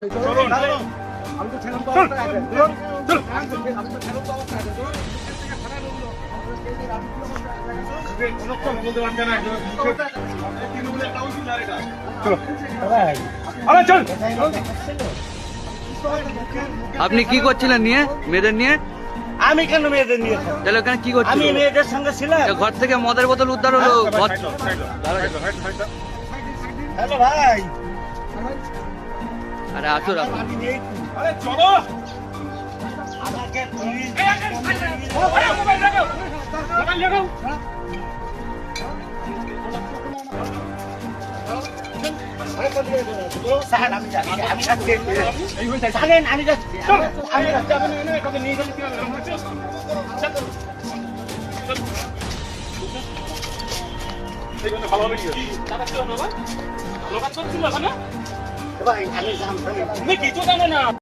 আমি তো ছিলাম তো আপনি কি করছিলেন নিয়ে মেয়েদের নিয়ে? আমি কেন মেয়েদের নিয়ে তাহলে ওখানে কি করছিলেন? আমি মেয়েদের সঙ্গে ছিলাম। ঘর থেকে মদের বোতল উদ্ধার হলো। হ্যালো ভাই, আরে আসো রাখো। চলো আমাকে পুলিশ স্যার, আমি যাচ্ছি, আমি যাচ্ছি। জানেন, আমি যাচ্ছি, আমি যাচ্ছি। ভালো হবে কি ভালো কাজ করছিল না ভাই, আমি জানতাম তুমি কিছু জানো না।